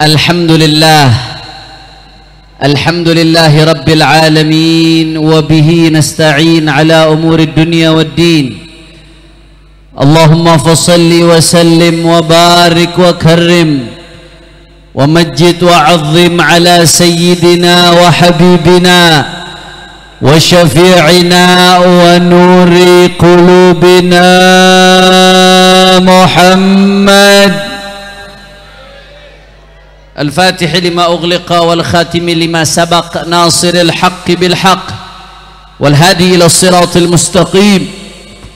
Alhamdulillah, alhamdulillahi rabbil alamin, wa bihi nasta'in ala umuri dunya waddin. Allahumma fasalli wa sallim wa barik wa karrim wa majjid wa azim ala sayyidina wa habibina wa syafi'ina wa nuri qulubina Muhammad الفاتح لما أغلق والخاتم لما سبق ناصر الحق بالحق والهادي إلى الصراط المستقيم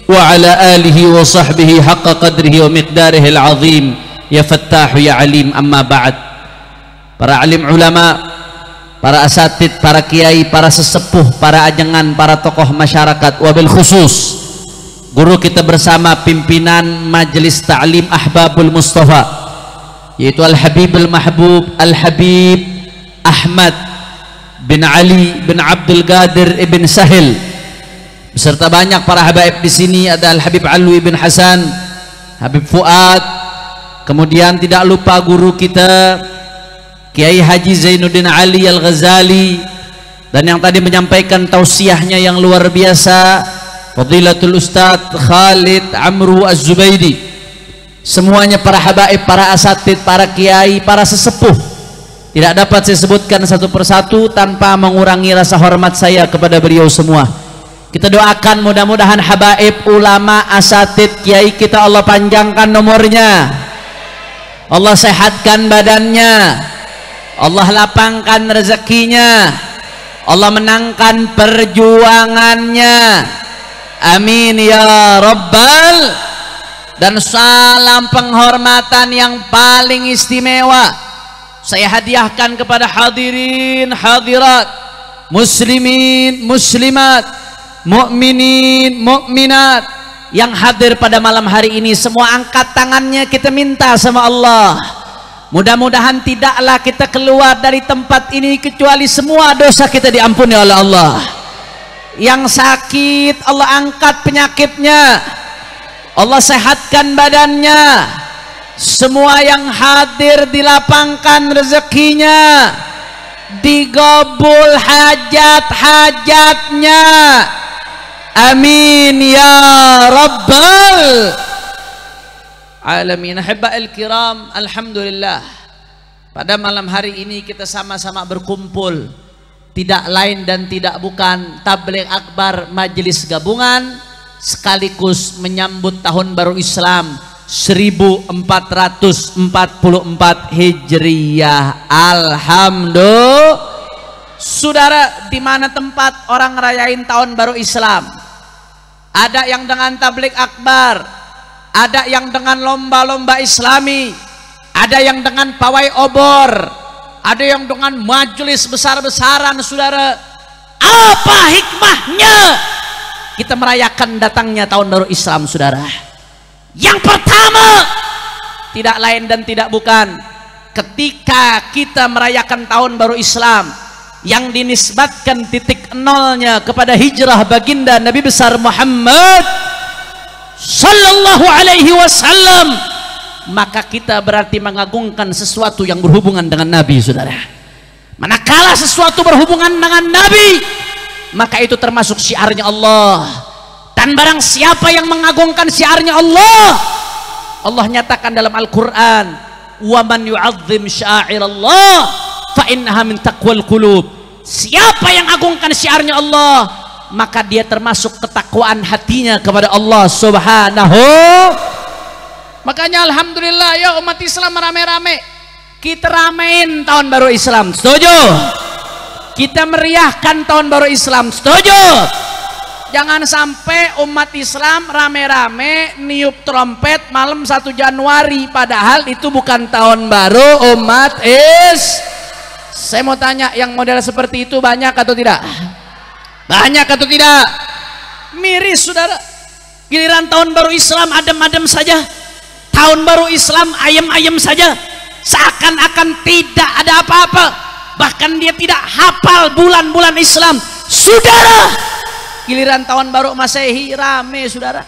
وعلى آله وصحبه حق قدره ومقداره العظيم يا فتاح يا عليم. أما بعد, para alim ulama, para asatid, para kiai, para sesepuh, para ajengan, para tokoh masyarakat, wabil khusus guru kita bersama pimpinan Majelis Ta'lim Ahbabul Mustafa, yaitu Al-Habib Al-Mahbub Al-Habib Ahmad bin Ali bin Abdul Qadir ibn Sahil, beserta banyak para habaib di sini. Ada Al-Habib Alwi bin Hasan, Habib Fuad, kemudian tidak lupa guru kita Kiai Haji Zainuddin Ali Al-Ghazali, dan yang tadi menyampaikan tausiahnya yang luar biasa Fadilatul Ustadz Khalid Amru Az-Zubaidi. Semuanya para habaib, para asatid, para kiai, para sesepuh, tidak dapat saya sebutkan satu persatu tanpa mengurangi rasa hormat saya kepada beliau semua. Kita doakan mudah-mudahan habaib, ulama, asatid, kiai kita Allah panjangkan nomornya, Allah sehatkan badannya, Allah lapangkan rezekinya, Allah menangkan perjuangannya, amin ya rabbal. Dan salam penghormatan yang paling istimewa saya hadiahkan kepada hadirin hadirat, muslimin muslimat, mukminin mukminat yang hadir pada malam hari ini. Semua angkat tangannya, kita minta sama Allah, mudah-mudahan tidaklah kita keluar dari tempat ini kecuali semua dosa kita diampuni oleh Allah. Yang sakit Allah angkat penyakitnya, Allah sehatkan badannya. Semua yang hadir dilapangkan rezekinya, digabul hajat-hajatnya, amin ya rabbal alamin. Ahibba'il kiram, alhamdulillah, pada malam hari ini kita sama-sama berkumpul, tidak lain dan tidak bukan tabligh akbar majelis gabungan sekaligus menyambut tahun baru Islam 1444 Hijriyah. Alhamdulillah. Saudara, di mana tempat orang ngerayain tahun baru Islam, ada yang dengan tabligh akbar, ada yang dengan lomba-lomba islami, ada yang dengan pawai obor, ada yang dengan majelis besar-besaran. Saudara, apa hikmahnya kita merayakan datangnya tahun baru Islam? Saudara, yang pertama tidak lain dan tidak bukan, ketika kita merayakan tahun baru Islam yang dinisbatkan titik nolnya kepada hijrah baginda Nabi besar Muhammad sallallahu alaihi wasallam, maka kita berarti mengagungkan sesuatu yang berhubungan dengan Nabi. Saudara, manakala sesuatu berhubungan dengan Nabi, maka itu termasuk syiarnya Allah. Dan barang siapa yang mengagungkan syiarnya Allah, Allah nyatakan dalam Al-Quran, wa man yu'azzim sya'irallah fa innaha min taqwal qulub. Siapa yang agungkan syiarnya Allah, maka dia termasuk ketakwaan hatinya kepada Allah subhanahu. Makanya alhamdulillah ya umat Islam, rame-rame kita ramein tahun baru Islam, setuju? Kita meriahkan tahun baru Islam, setuju? Jangan sampai umat Islam rame-rame niup trompet malam 1 Januari padahal itu bukan tahun baru umat Saya mau tanya, yang model seperti itu banyak atau tidak? Banyak atau tidak? Miris saudara. Giliran tahun baru Islam adem-adem saja, tahun baru Islam ayem-ayem saja, seakan-akan tidak ada apa-apa. Bahkan dia tidak hafal bulan-bulan Islam. Saudara, giliran tahun baru Masehi rame saudara,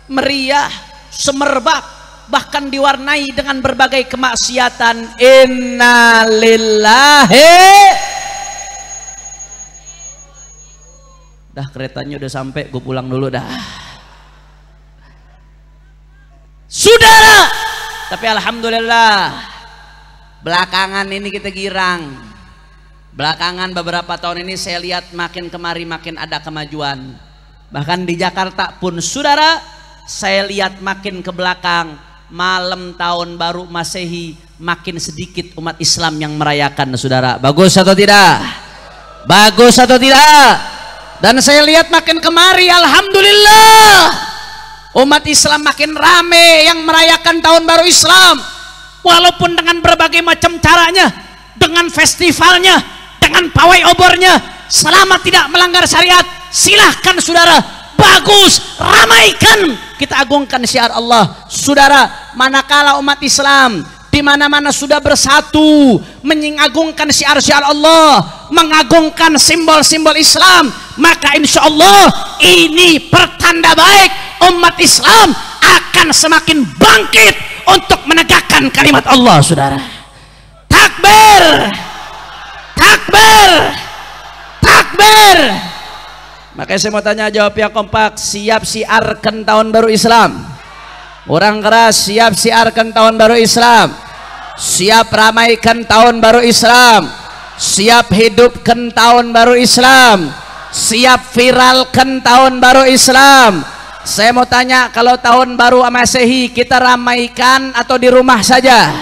meriah, semerbak, bahkan diwarnai dengan berbagai kemaksiatan. Innalillahi. Dah keretanya udah sampai, gue pulang dulu dah. Saudara, tapi alhamdulillah belakangan ini kita girang. Belakangan beberapa tahun ini saya lihat makin kemari makin ada kemajuan. Bahkan di Jakarta pun saudara, saya lihat makin ke belakang, malam tahun baru Masehi makin sedikit umat Islam yang merayakan, saudara. Bagus atau tidak? Bagus atau tidak? Dan saya lihat makin kemari alhamdulillah umat Islam makin rame yang merayakan tahun baru Islam, walaupun dengan berbagai macam caranya, dengan festivalnya, dengan pawai obornya, selama tidak melanggar syariat. Silahkan saudara, bagus, ramaikan, kita agungkan syiar Allah. Saudara, manakala umat Islam di mana-mana sudah bersatu mengagungkan syiar-syiar Allah, mengagungkan simbol-simbol Islam, maka insya Allah ini pertanda baik, umat Islam akan semakin bangkit untuk menegakkan kalimat Allah, saudara. Takbir, takbir, takbir. Makanya saya mau tanya, jawab yang kompak. Siap siarkan tahun baru Islam? Orang keras, siap siarkan tahun baru Islam? Siap ramaikan tahun baru Islam? Siap hidupkan tahun baru Islam? Siap viralkan tahun baru Islam? Saya mau tanya, kalau tahun baru Masehi kita ramaikan atau di rumah saja?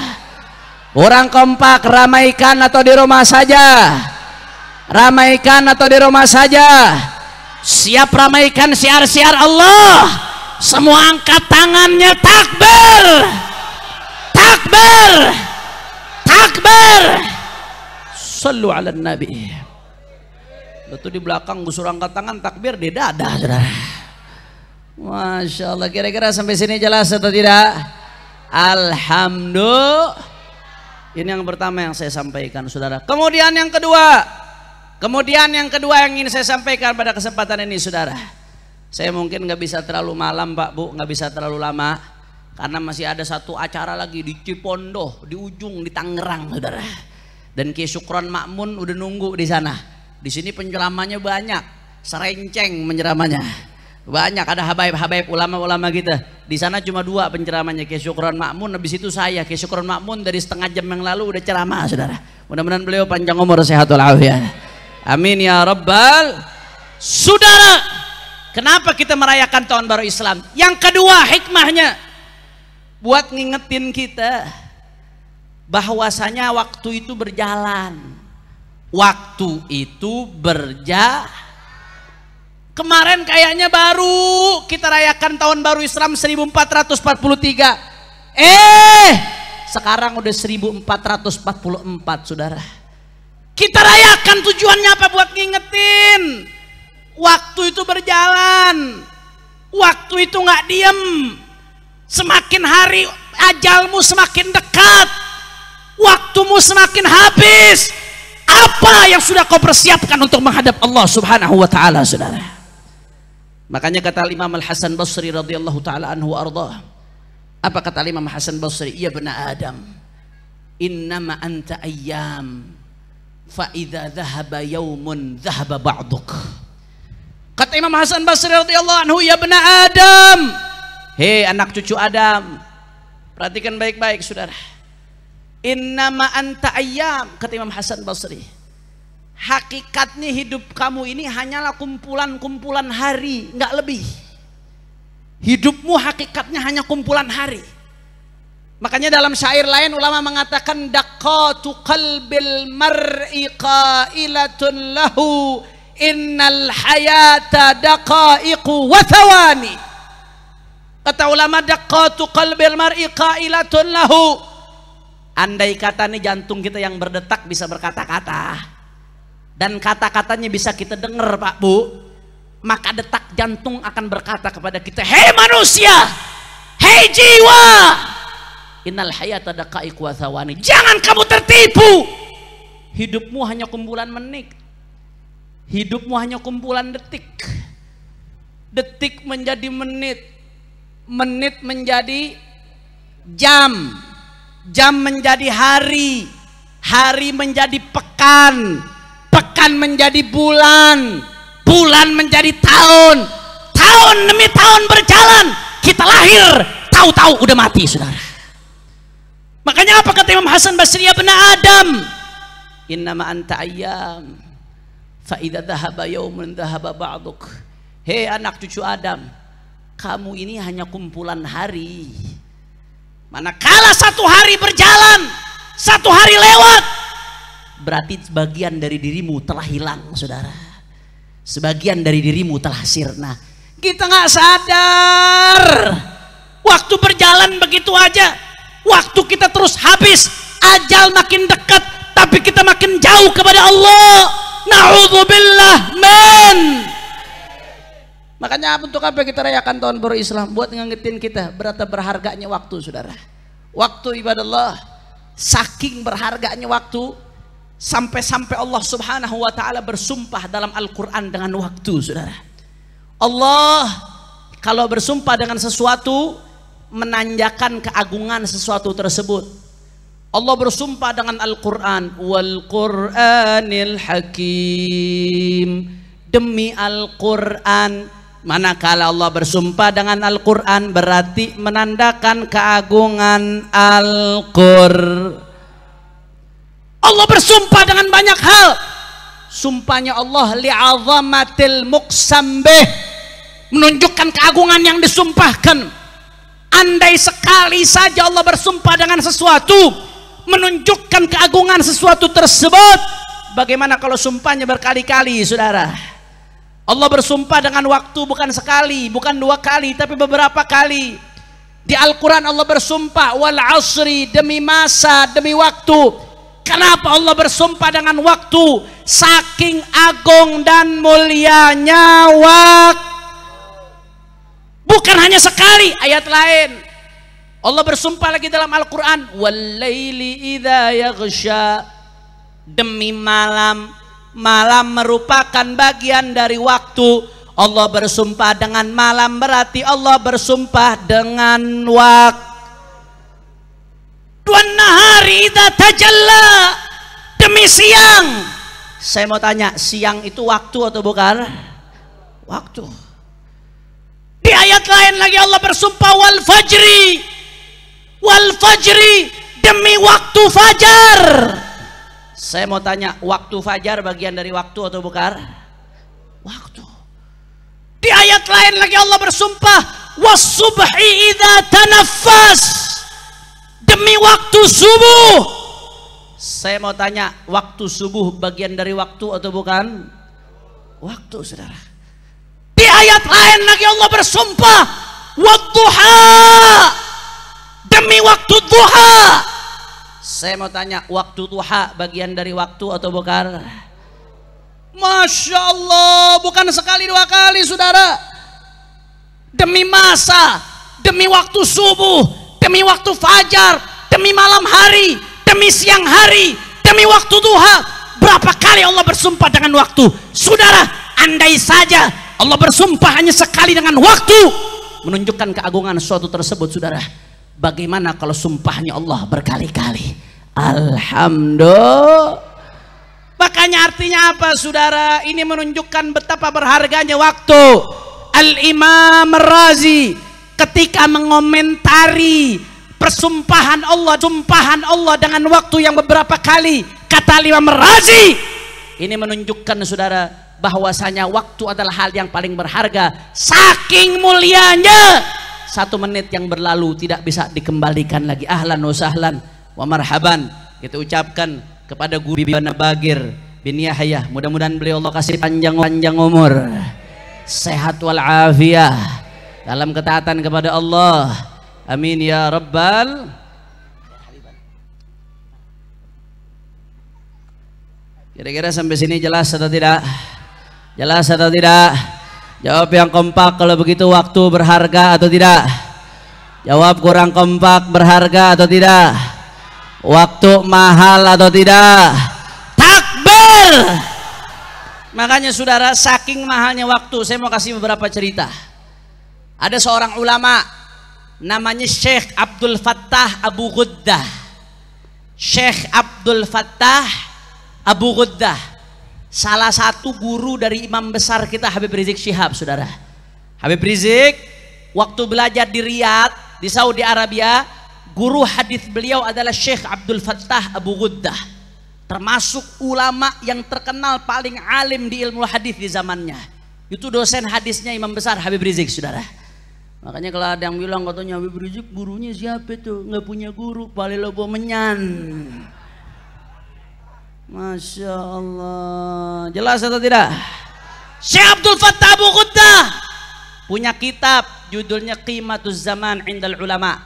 Orang kompak, ramaikan atau di rumah saja? Ramaikan atau di rumah saja? Siap ramaikan syiar-syiar Allah? Semua angkat tangannya, takbir, takbir, takbir. Sallu ala nabi. Betul, di belakang gue suruh angkat tangan, takbir di dada, saudara. Masya Allah. Kira-kira sampai sini jelas atau tidak? Alhamdulillah. Ini yang pertama yang saya sampaikan, saudara. Kemudian yang kedua yang ingin saya sampaikan pada kesempatan ini, saudara. Saya mungkin nggak bisa terlalu malam, Pak Bu, nggak bisa terlalu lama, karena masih ada satu acara lagi di Cipondoh, di ujung, di Tangerang, saudara. Dan Kiai Syukron Makmun udah nunggu di sana. Di sini penceramanya banyak, serenceng penceramanya. Banyak, ada habaib-habaib ulama-ulama kita. Di sana cuma 2 penceramanya, Kiai Syukron Makmun, habis itu saya. Kiai Syukron Makmun dari setengah jam yang lalu udah ceramah, saudara. Mudah-mudahan beliau panjang umur, sehat walafiat. Amin ya rabbal. Saudara, kenapa kita merayakan tahun baru Islam? Yang kedua hikmahnya, buat ngingetin kita bahwasanya waktu itu berjalan. Waktu itu kemarin kayaknya baru kita rayakan tahun baru Islam 1443. Sekarang udah 1444, saudara. Kita rayakan tujuannya apa? Buat ngingetin waktu itu berjalan, waktu itu nggak diem. Semakin hari ajalmu semakin dekat, waktumu semakin habis. Apa yang sudah kau persiapkan untuk menghadap Allah Subhanahu wa taala, saudara? Makanya kata Imam Al-Hasan Basri radhiyallahu taala anhu arda. Apa kata Imam Hasan Basri? Ya bena Adam, innama anta ayyam, fa idza dhahaba yaumun dhahaba ba'duk. Kata Imam Hasan Basri radhiyallahu anhu, ya bena Adam, hei anak cucu Adam, perhatikan baik-baik, saudara. Innama anta ayyam, kata Imam Hasan Basri, hakikatnya hidup kamu ini hanyalah kumpulan-kumpulan hari, nggak lebih. Hidupmu hakikatnya hanya kumpulan hari. Makanya dalam syair lain ulama mengatakan, daqatu qalbil mar'i qailatun lahu innal hayata daqaiqu wa thawani. Kata ulama, daqatu qalbil mar'i qailatun lahu, andai kata nih jantung kita yang berdetak bisa berkata-kata, dan kata-katanya bisa kita dengar, Pak Bu, maka detak jantung akan berkata kepada kita, hei manusia, hei jiwa, innal hayata daqaiq wa thawani, jangan kamu tertipu. Hidupmu hanya kumpulan menit, hidupmu hanya kumpulan detik. Detik menjadi menit, menit menjadi jam, jam menjadi hari, hari menjadi pekan, pekan menjadi bulan, bulan menjadi tahun, tahun demi tahun berjalan, kita lahir, tahu-tahu udah mati, saudara. Makanya apa kata Imam Hasan Basri, ya bena Adam, innama anta ayyam, fa idza dhahaba yaumun dhahaba ba'duk. Hei anak cucu Adam, kamu ini hanya kumpulan hari. Manakala satu hari berjalan, satu hari lewat, berarti sebagian dari dirimu telah hilang, saudara. Sebagian dari dirimu telah sirna. Kita nggak sadar, waktu berjalan begitu aja. Waktu kita terus habis, ajal makin dekat, tapi kita makin jauh kepada Allah. Na'udzubillah, men. Makanya untuk apa kita rayakan tahun baru Islam? Buat ngingetin kita berapa berharganya waktu, saudara. Waktu ibadallah, saking berharganya waktu, sampai-sampai Allah subhanahu wa ta'ala bersumpah dalam Al-Quran dengan waktu, saudara. Allah kalau bersumpah dengan sesuatu, menanjakan keagungan sesuatu tersebut. Allah bersumpah dengan Al-Quran, wal Qur'anil Hakim, demi Al-Quran. Manakala Allah bersumpah dengan Al-Quran, berarti menandakan keagungan Al-Qur'an. Allah bersumpah dengan banyak hal. Sumpahnya Allah li'azamatil muqsambih, menunjukkan keagungan yang disumpahkan. Andai sekali saja Allah bersumpah dengan sesuatu, menunjukkan keagungan sesuatu tersebut, bagaimana kalau sumpahnya berkali-kali, saudara? Allah bersumpah dengan waktu bukan sekali, bukan dua kali, tapi beberapa kali. Di Al-Quran Allah bersumpah wal asri, demi masa, demi waktu. Kenapa Allah bersumpah dengan waktu? Saking agung dan mulianya waktu. Bukan hanya sekali, ayat lain Allah bersumpah lagi dalam Al-Quran, wal laili idza yaghsha, demi malam. Malam merupakan bagian dari waktu. Allah bersumpah dengan malam, berarti Allah bersumpah dengan waktu. Wan nahari idza tajalla, demi siang. Saya mau tanya, siang itu waktu atau bukan? Waktu. Di ayat lain lagi Allah bersumpah wal fajri, wal fajri, demi waktu fajar. Saya mau tanya, waktu fajar bagian dari waktu atau bukan? Waktu. Di ayat lain lagi Allah bersumpah was-subhi idza tanaffas, demi waktu subuh. Saya mau tanya, waktu subuh bagian dari waktu atau bukan? Waktu, saudara. Di ayat lain lagi Allah bersumpah wadduha, demi waktu duha. Saya mau tanya, waktu duha bagian dari waktu atau bukan? Masya Allah, bukan sekali dua kali, saudara. Demi masa, demi waktu subuh, demi waktu fajar, demi malam hari, demi siang hari, demi waktu duha. Berapa kali Allah bersumpah dengan waktu? Saudara, andai saja Allah bersumpah hanya sekali dengan waktu, menunjukkan keagungan suatu tersebut, saudara. Bagaimana kalau sumpahnya Allah berkali-kali? Alhamdulillah. Makanya artinya apa, saudara? Ini menunjukkan betapa berharganya waktu. Al-Imam Ar-Razi ketika mengomentari persumpahan Allah, sumpahan Allah dengan waktu yang beberapa kali, kata Imam Ar-Razi, ini menunjukkan, saudara, bahwasanya waktu adalah hal yang paling berharga. Saking mulianya, 1 menit yang berlalu tidak bisa dikembalikan lagi. Ahlan wa sahlan wa marhaban kita ucapkan kepada Guru Bibi Bagir bin Yahya. Mudah-mudahan beliau Allah kasih panjang umur, sehat wal afiyah dalam ketaatan kepada Allah. Amin ya rabbal. Kira-kira sampai sini jelas atau tidak? Jelas atau tidak? Jawab yang kompak kalau begitu. Waktu berharga atau tidak? Jawab kurang kompak, berharga atau tidak? Waktu mahal atau tidak? Takbir. Makanya saudara, saking mahalnya waktu, saya mau kasih beberapa cerita. Ada seorang ulama namanya Syekh Abdul Fattah Abu Ghuddah. Syekh Abdul Fattah Abu Ghuddah, salah satu guru dari imam besar kita Habib Rizik Syihab, saudara. Habib Rizik waktu belajar di Riyadh di Saudi Arabia, guru hadis beliau adalah Syekh Abdul Fattah Abu Ghuddah, termasuk ulama yang terkenal paling alim di ilmu hadis di zamannya. Itu dosen hadisnya imam besar Habib Rizik, saudara. Makanya kalau ada yang bilang katanya Habib Rizik gurunya siapa tuh? Nggak punya guru, paling lobo menyan. Masya Allah, jelas atau tidak? Syekh Abdul Fattah Abu Ghuddah punya kitab judulnya Qimatuz Zaman Indal Ulama.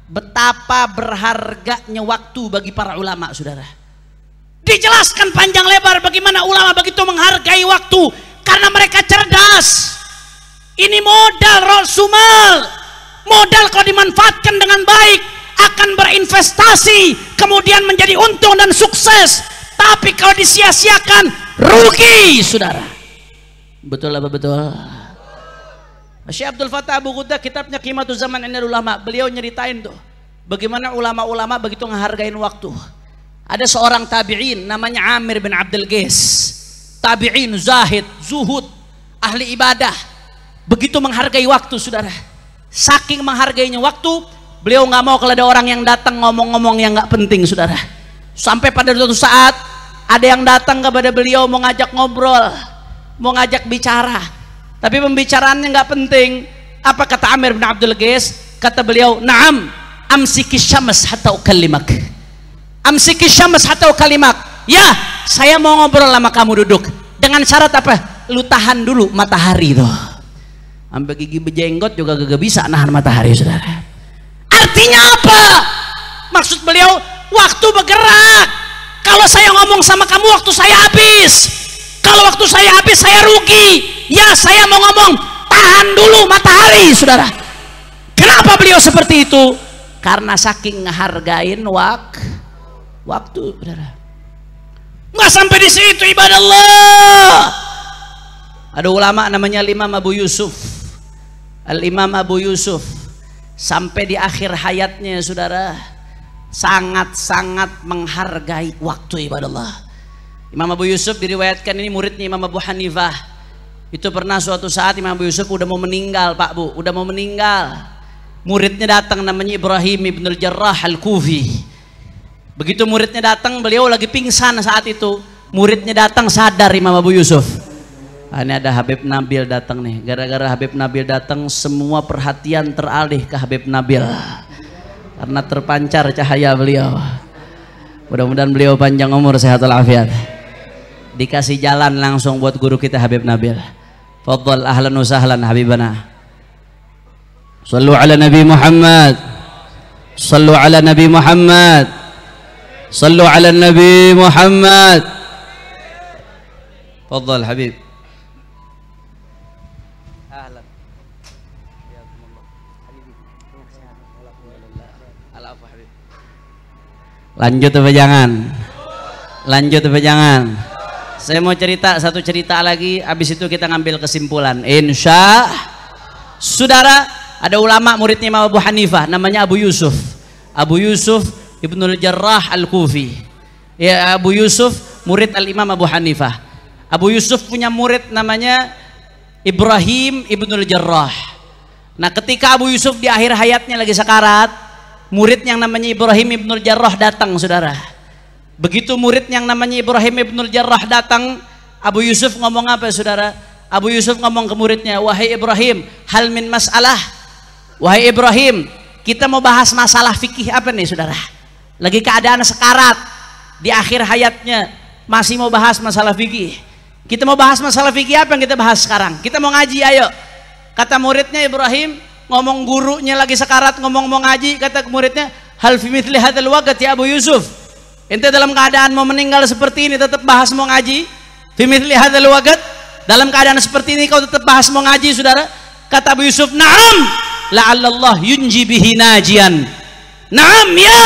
Betapa berharganya waktu bagi para ulama, saudara. Dijelaskan panjang lebar bagaimana ulama begitu menghargai waktu karena mereka cerdas. Ini modal Rasulullah, modal kalau dimanfaatkan dengan baik akan berinvestasi kemudian menjadi untung dan sukses. Tapi kalau disia-siakan rugi, saudara. Betul apa betul? Syekh Abdul Fattah Abu Ghuddah kitabnya Qimatuz Zaman Indal Ulama, beliau nyeritain tuh bagaimana ulama-ulama begitu menghargain waktu. Ada seorang tabi'in namanya Amir bin Abdul Qais, tabi'in zahid, zuhud, ahli ibadah, begitu menghargai waktu, saudara. Saking menghargainya waktu, beliau nggak mau kalau ada orang yang datang ngomong-ngomong yang nggak penting, saudara. Sampai pada suatu saat ada yang datang kepada beliau mau ngajak ngobrol, mau ngajak bicara, tapi pembicaraannya nggak penting. Apa kata Amir bin Abdul Qais? Kata beliau, "Na'am, amsiki syams hatta ukallimak." Amsiki syams hatta ukalimak. Ya, saya mau ngobrol sama kamu, duduk. Dengan syarat apa? Lu tahan dulu matahari tuh. Sampai gigi bejenggot juga gak bisa nahan matahari, saudara. Artinya apa? Maksud beliau, waktu bergerak. Kalau saya ngomong sama kamu, waktu saya habis. Kalau waktu saya habis, saya rugi. Ya, saya mau ngomong, tahan dulu matahari, saudara. Kenapa beliau seperti itu? Karena saking ngehargain waktu, saudara. Nggak sampai di situ, ibadah Allah. Ada ulama namanya Imam Abu Yusuf. Al-Imam Abu Yusuf sampai di akhir hayatnya, saudara, sangat-sangat menghargai waktu, ibadah Allah. Imam Abu Yusuf diriwayatkan ini muridnya Imam Abu Hanifah. Itu pernah suatu saat Imam Abu Yusuf udah mau meninggal, Pak Bu, udah mau meninggal. Muridnya datang namanya Ibrahim ibnul Jarrah Al-Kufi. Begitu muridnya datang, beliau lagi pingsan saat itu. Muridnya datang, sadar Imam Abu Yusuf. Ini ada Habib Nabil datang nih. Gara-gara Habib Nabil datang, semua perhatian teralih ke Habib Nabil. Karena terpancar cahaya beliau. Mudah-mudahan beliau panjang umur, sehat walafiat. Dikasih jalan langsung buat guru kita Habib Nabil. Fadhal ahlan wa sahlan habibana. Sallu ala Nabi Muhammad. Sallu ala Nabi Muhammad. Sallu ala Nabi Muhammad. Fadhal Habib. Ahlan. Lanjut apa jangan? Lanjut apa jangan? Saya mau cerita satu cerita lagi, habis itu kita ngambil kesimpulan. Insya saudara, ada ulama muridnya Imam Abu Hanifah namanya Abu Yusuf. Abu Yusuf Ibnul Jarrah Al-Kufi. Ya, Abu Yusuf murid Al-Imam Abu Hanifah. Abu Yusuf punya murid namanya Ibrahim Ibnul Jarrah. Nah, ketika Abu Yusuf di akhir hayatnya lagi sekarat, murid yang namanya Ibrahim Ibnul Jarrah datang, saudara. Begitu murid yang namanya Ibrahim Ibnul Jarrah datang, Abu Yusuf ngomong apa, saudara? Abu Yusuf ngomong ke muridnya, "Wahai Ibrahim, hal min masalah." Wahai Ibrahim, kita mau bahas masalah fikih apa nih, saudara? Lagi keadaan sekarat, di akhir hayatnya, masih mau bahas masalah fikih. Kita mau bahas masalah fikih apa yang kita bahas sekarang? Kita mau ngaji, ayo. Kata muridnya Ibrahim, ngomong gurunya lagi sekarat, ngomong mau ngaji, kata muridnya, "Hal fi mithli hadzal waqti ya Abu Yusuf." Ente dalam keadaan mau meninggal seperti ini tetap bahas mau ngaji? Fi mithli hadzal waqt, dalam keadaan seperti ini kau tetap bahas mau ngaji, saudara? Kata Abu Yusuf, "Na'am, la'allallah yunji bihi najian." Na'am, ya.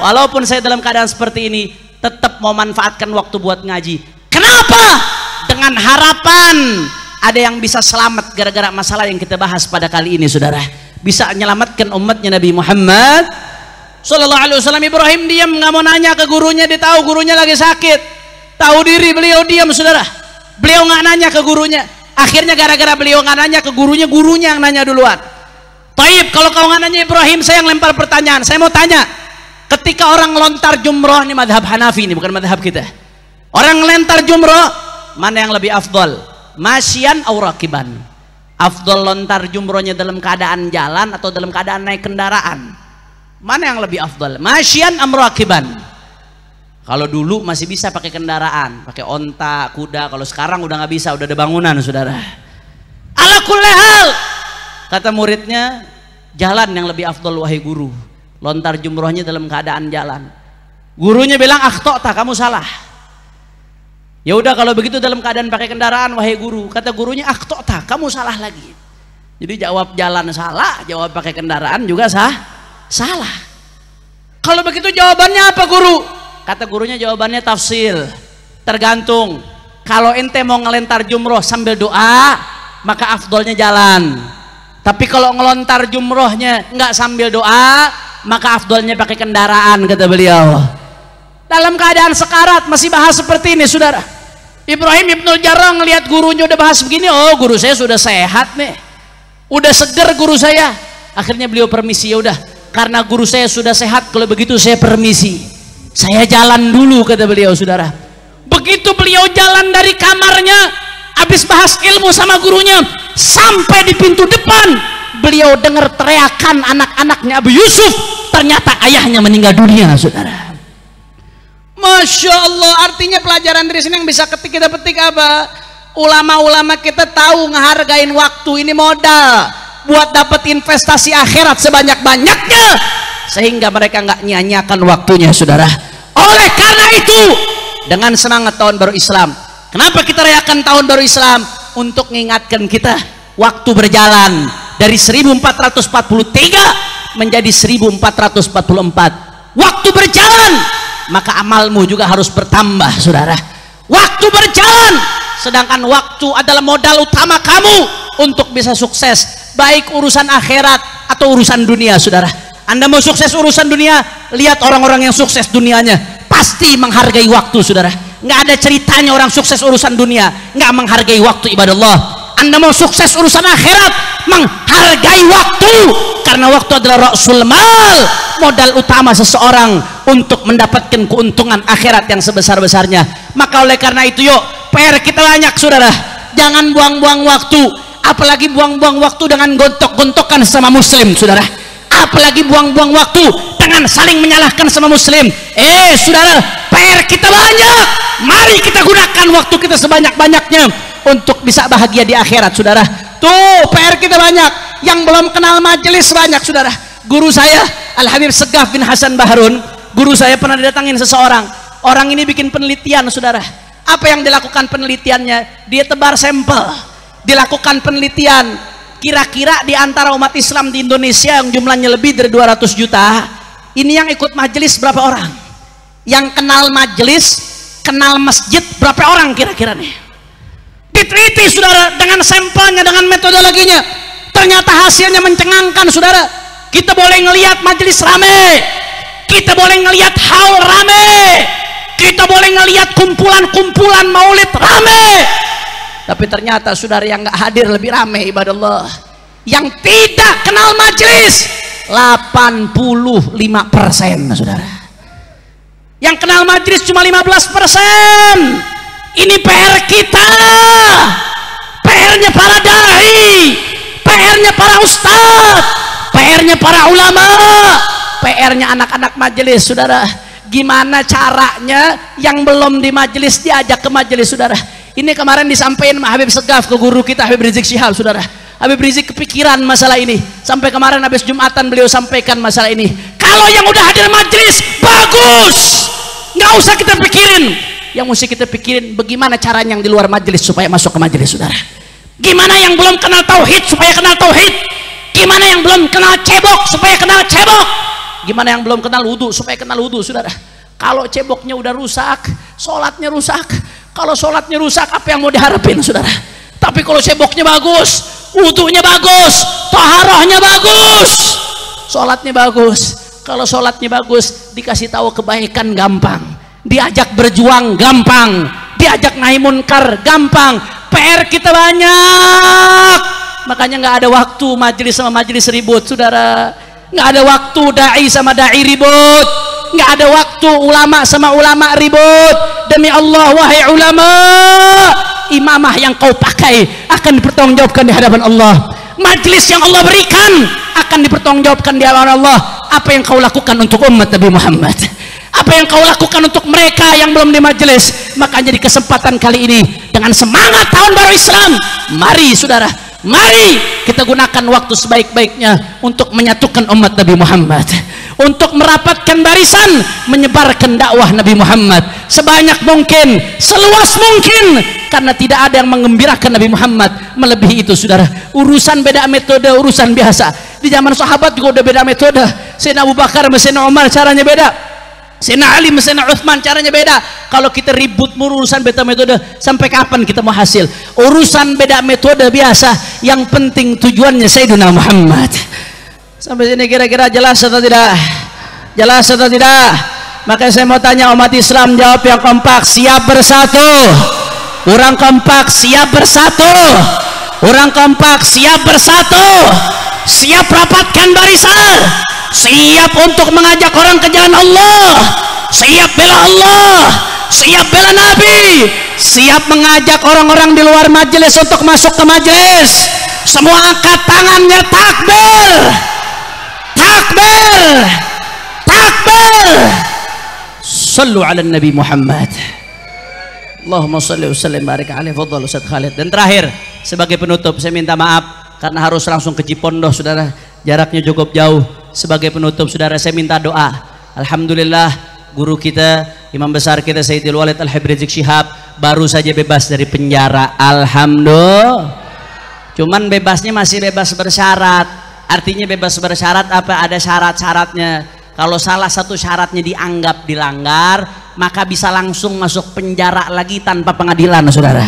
Walaupun saya dalam keadaan seperti ini tetap mau manfaatkan waktu buat ngaji. Kenapa? Dengan harapan ada yang bisa selamat gara-gara masalah yang kita bahas pada kali ini, saudara. bisa menyelamatkan umatnya Nabi Muhammad Sallallahu Alaihi Wasallam. Ibrahim diam, nggak mau nanya ke gurunya, dia tahu gurunya lagi sakit, tahu diri, beliau diam saudara, beliau nggak nanya ke gurunya. Akhirnya gara-gara beliau nggak nanya ke gurunya, gurunya yang nanya duluan. Taib, kalau kau nggak nanya Ibrahim, saya yang lempar pertanyaan. Saya mau tanya, ketika orang lontar jumroh, ini madhab Hanafi, ini bukan madhab kita, orang lentar jumroh, mana yang lebih afdol, masyian atau rakiban? Afdol lontar jumrohnya dalam keadaan jalan atau dalam keadaan naik kendaraan? Mana yang lebih afdal, masyian am rakiban? Kalau dulu masih bisa pakai kendaraan, pakai onta, kuda. Kalau sekarang udah nggak bisa, udah ada bangunan saudara. Ala kulli hal, kata muridnya, jalan yang lebih afdal wahai guru, lontar jumrohnya dalam keadaan jalan. Gurunya bilang akhtota, kamu salah. Ya udah kalau begitu dalam keadaan pakai kendaraan wahai guru, kata gurunya akhtota, kamu salah lagi. Jadi jawab jalan salah, jawab pakai kendaraan juga salah. Kalau begitu jawabannya apa guru? Kata gurunya jawabannya tafsil, tergantung. Kalau ente mau ngelentar jumroh sambil doa, maka afdolnya jalan. Tapi kalau ngelontar jumrohnya nggak sambil doa, maka afdolnya pakai kendaraan, kata beliau. Dalam keadaan sekarat masih bahas seperti ini saudara. Ibrahim Ibnul Jarrah ngelihat gurunya udah bahas begini, oh guru saya sudah sehat nih, udah seger guru saya. Akhirnya beliau permisi, ya udah, karena guru saya sudah sehat, kalau begitu saya permisi, saya jalan dulu, kata beliau saudara. Begitu beliau jalan dari kamarnya, habis bahas ilmu sama gurunya, sampai di pintu depan beliau dengar teriakan anak-anaknya Abu Yusuf. Ternyata ayahnya meninggal dunia saudara. Masya Allah. Artinya pelajaran dari sini yang bisa kita petik apa? Ulama-ulama kita tahu ngehargain waktu, ini modal buat dapat investasi akhirat sebanyak-banyaknya, sehingga mereka nggak nyanyiakan waktunya saudara. Oleh karena itu, dengan semangat tahun baru Islam, kenapa kita rayakan tahun baru Islam? Untuk mengingatkan kita waktu berjalan dari 1443 menjadi 1444. Waktu berjalan, maka amalmu juga harus bertambah saudara. Waktu berjalan, sedangkan waktu adalah modal utama kamu untuk bisa sukses, baik urusan akhirat atau urusan dunia saudara. Anda mau sukses urusan dunia, lihat orang-orang yang sukses dunianya pasti menghargai waktu saudara. Nggak ada ceritanya orang sukses urusan dunia nggak menghargai waktu, ibadah Allah. Anda mau sukses urusan akhirat, menghargai waktu, karena waktu adalah rasul mal, modal utama seseorang untuk mendapatkan keuntungan akhirat yang sebesar-besarnya. Maka oleh karena itu yuk, PR kita banyak saudara, jangan buang-buang waktu, apalagi buang-buang waktu dengan gontok-gontokan sama muslim saudara, apalagi buang-buang waktu dengan saling menyalahkan sama muslim. Saudara, PR kita banyak, mari kita gunakan waktu kita sebanyak-banyaknya untuk bisa bahagia di akhirat saudara. Tuh PR kita banyak, yang belum kenal majelis banyak saudara. Guru saya Al Habib Segaf bin Hasan Baharun, guru saya pernah didatangin seseorang, orang ini bikin penelitian saudara. Apa yang dilakukan penelitiannya? Dia tebar sampel, dilakukan penelitian, kira-kira di antara umat Islam di Indonesia yang jumlahnya lebih dari 200 juta, ini yang ikut majelis berapa orang? Yang kenal majelis, kenal masjid berapa orang kira-kira nih? Diteliti saudara dengan sampelnya, dengan metodologinya, ternyata hasilnya mencengangkan saudara. Kita boleh ngelihat majelis rame, kita boleh ngelihat haul rame, kita boleh ngelihat kumpulan-kumpulan maulid rame, tapi ternyata saudara yang nggak hadir lebih rame, ibadah Allah. Yang tidak kenal majelis 85% saudara, yang kenal majelis cuma 15%. Ini PR kita, PR-nya para dai, PR-nya para ustadz, PR-nya para ulama, PR-nya anak-anak majelis saudara. Gimana caranya yang belum di majelis diajak ke majelis saudara? Ini kemarin disampaikan Habib Segaf ke guru kita Habib Rizik Syihab saudara. Habib Rizik kepikiran masalah ini, sampai kemarin habis Jumatan beliau sampaikan masalah ini. Kalau yang udah hadir majelis bagus, nggak usah kita pikirin. Yang mesti kita pikirin bagaimana caranya yang di luar majelis supaya masuk ke majelis saudara. Gimana yang belum kenal tauhid supaya kenal tauhid, gimana yang belum kenal cebok supaya kenal cebok, gimana yang belum kenal wudhu supaya kenal wudhu saudara. Kalau ceboknya udah rusak, sholatnya rusak. Kalau sholatnya rusak, apa yang mau diharapin saudara? Tapi kalau ceboknya bagus, wudunya bagus, taharahnya bagus, sholatnya bagus. Kalau sholatnya bagus, dikasih tahu kebaikan gampang, diajak berjuang gampang, diajak nahi munkar gampang. PR kita banyak, makanya nggak ada waktu majelis sama majelis ribut, saudara. Nggak ada waktu dai sama dai ribut, nggak ada waktu ulama sama ulama ribut. Demi Allah, wahai ulama, imamah yang kau pakai akan dipertanggungjawabkan di hadapan Allah. Majlis yang Allah berikan akan dipertanggungjawabkan di hadapan Allah. Apa yang kau lakukan untuk umat Nabi Muhammad, apa yang kau lakukan untuk mereka yang belum di majelis. Makanya di kesempatan kali ini, dengan semangat tahun baru Islam, mari saudara, mari kita gunakan waktu sebaik-baiknya untuk menyatukan umat Nabi Muhammad, untuk merapatkan barisan, menyebarkan dakwah Nabi Muhammad sebanyak mungkin, seluas mungkin, karena tidak ada yang mengembirakan Nabi Muhammad melebihi itu, saudara. Urusan beda metode, urusan biasa. Di zaman sahabat juga udah beda metode. Sayyidina Abu Bakar sama Sayyidina Umar caranya beda, Sayyidina Ali sama Sayyidina Uthman caranya beda. Kalau kita ribut urusan beda metode, sampai kapan kita mau hasil? Urusan beda metode biasa, yang penting tujuannya Sayyidina Muhammad. Sampai sini kira-kira jelas atau tidak? Jelas atau tidak? Maka saya mau tanya umat Islam, jawab yang kompak, siap bersatu. Orang kompak siap bersatu. Orang kompak siap bersatu. Siap rapatkan barisan. Siap untuk mengajak orang ke jalan Allah. Siap bela Allah. Siap bela Nabi. Siap mengajak orang-orang di luar majelis untuk masuk ke majelis. Semua angkat tangannya, takbir. Takbir. Takbir. Sallu ala Nabi Muhammad. Allahumma salli wa sallim barik alaihi fadhal Ustaz Khalid. Dan terakhir, sebagai penutup, saya minta maaf karena harus langsung ke Cipondoh, saudara, jaraknya cukup jauh. Sebagai penutup, saudara, saya minta doa. Alhamdulillah, guru kita, imam besar kita Sayyidil Walid Al-Habib Rizik Syihab baru saja bebas dari penjara. Alhamdulillah. Cuman bebasnya masih bebas bersyarat. Artinya bebas bersyarat apa? Ada syarat-syaratnya. Kalau salah satu syaratnya dianggap dilanggar, maka bisa langsung masuk penjara lagi tanpa pengadilan, saudara.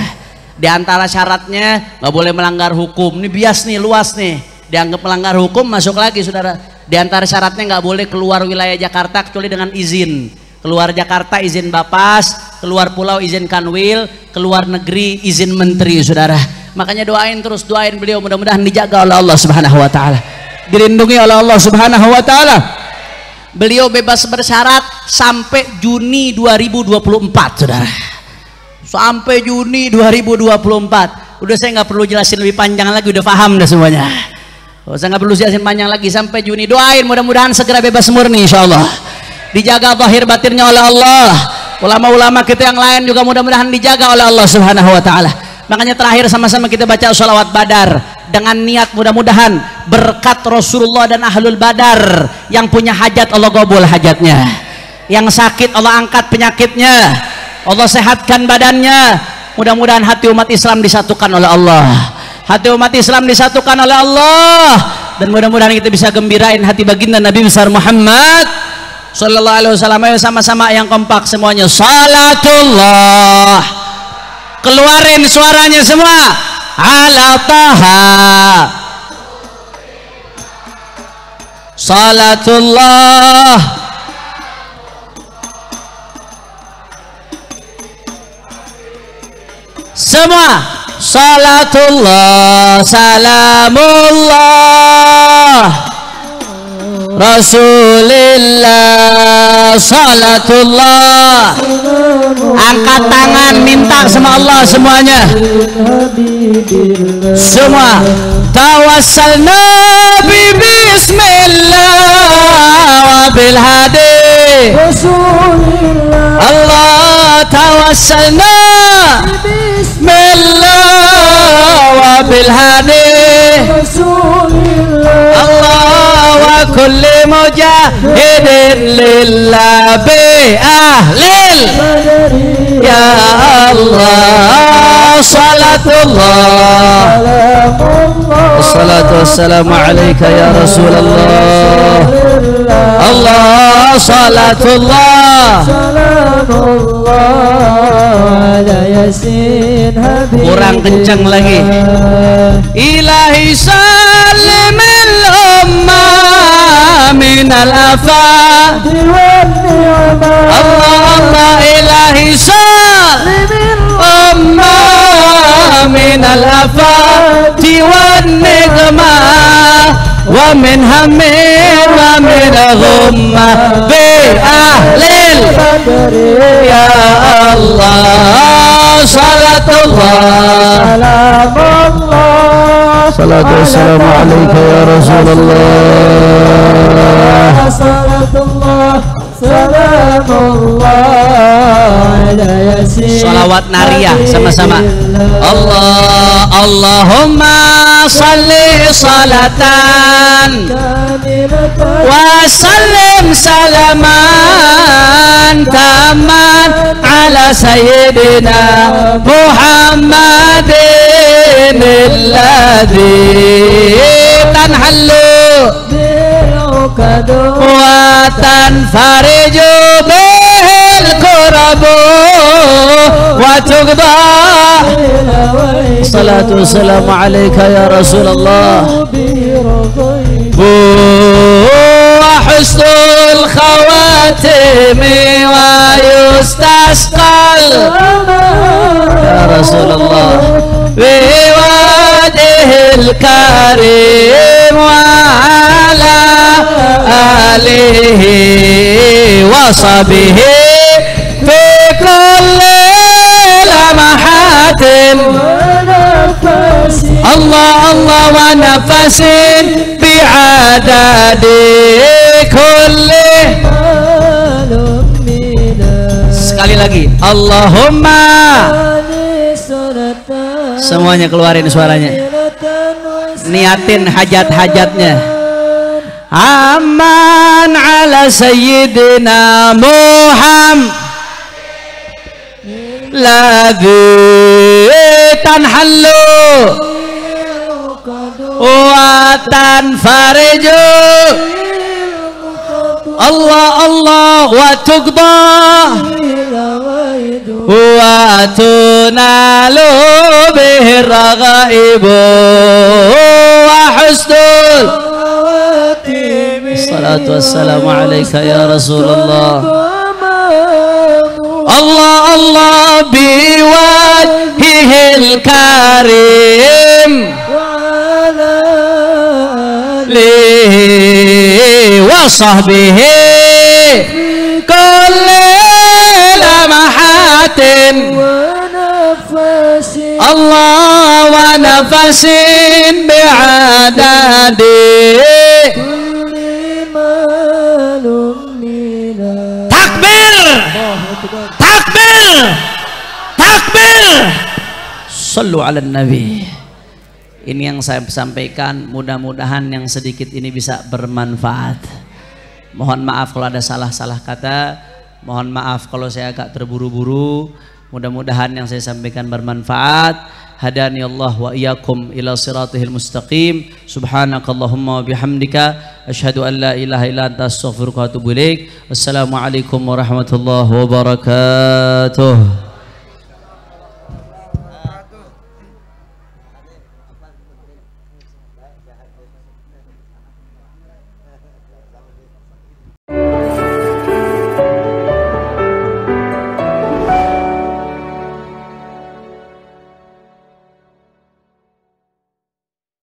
Di antara syaratnya nggak boleh melanggar hukum. Ini bias nih, luas nih. Dianggap melanggar hukum, masuk lagi, saudara. Di antara syaratnya nggak boleh keluar wilayah Jakarta kecuali dengan izin. Keluar Jakarta izin Bapas, keluar pulau izin Kanwil, keluar negeri izin menteri, saudara. Makanya doain terus, doain beliau, mudah-mudahan dijaga oleh Allah Subhanahu wa taala. Dilindungi oleh Allah Subhanahu wa taala. Beliau bebas bersyarat sampai Juni 2024, saudara. Sampai Juni 2024. Udah saya nggak perlu jelasin lebih panjang lagi, udah paham dah semuanya. Saya nggak perlu jelasin panjang lagi, sampai Juni. Doain mudah-mudahan segera bebas murni, insya Allah. Dijaga zahir batinnya oleh Allah. Ulama-ulama kita yang lain juga mudah-mudahan dijaga oleh Allah Subhanahu wa taala. Makanya terakhir sama-sama kita baca sholawat Badar dengan niat mudah-mudahan berkat Rasulullah dan Ahlul Badar. Yang punya hajat Allah qabul hajatnya, yang sakit Allah angkat penyakitnya, Allah sehatkan badannya. Mudah-mudahan hati umat Islam disatukan oleh Allah, hati umat Islam disatukan oleh Allah, dan mudah-mudahan kita bisa gembirain hati baginda Nabi besar Muhammad sallallahu alaihi wasallam. Ayo sama-sama yang kompak semuanya, salatullah, keluarin suaranya semua, ala taha, salatullah, semua, salatullah, salamullah, Rasulillah, salatullah. Angkat tangan minta sama Allah semuanya. Semua. Tawassalna bi bismillah wa bil hadi Allah. Tawassalna bismillah wa bil hadi Allah wa kulli mujahidin lillah bi ahlil ya Allah. Salatullah, assalatu wassalamu alaika ya Rasulullah. Allah, salatullah, salamullah Yasin Habib. Kurang kencang lagi. Ilahi salimil ummah minal afat. Allah Allah ilahi salimil ummah minal afat wan nikmah wa min hammin wa min ghummah bi ahlil ya Allah salatullah salamullah salatu wassalamu alaika ya Rasulullah salatullah salamullah ala Yasin. Salawat nariyah sama-sama. Allah Allahumma salli salatan wa sallim salaman taman ala sayyidina Muhammadin alladhi tanhallu wa tanfariju bihil kurabu wa tuqda. Salatu wassalamu alaika ya Rasulullah wa husnul khawatimi wa yustasqal ya Rasulullah biwadihil karim wa ala alihi wa sahbihi fi kulli lamahatin Allah Allah wa nafasin bi'adadi kulli. Sekali lagi Allahumma. Semuanya keluarin suaranya, niatin hajat-hajatnya. Aman ala sayyidina Muhammad ladzi tanhallu wa tanfariju Allah Allah wa tuqda wa tunalu bihi ragaibu wa husnul. Salatu wassalamu alaika ya Rasulullah. Allah Allah biwajhihil karim li wa sahbihi kulli lamahatin Allah wa nafasin bi'adadi. Takbir. Sallu ala nabi. Ini yang saya sampaikan, mudah-mudahan yang sedikit ini bisa bermanfaat. Mohon maaf kalau ada salah-salah kata, mohon maaf kalau saya agak terburu-buru. Mudah-mudahan yang saya sampaikan bermanfaat. Hadani Allah wa iyyakum ila siratihil mustaqim. Subhanakallahumma wa bihamdika asyhadu an la ilaha illa anta astaghfiruka wa atubu ilaik. Wassalamualaikum warahmatullahi wabarakatuh.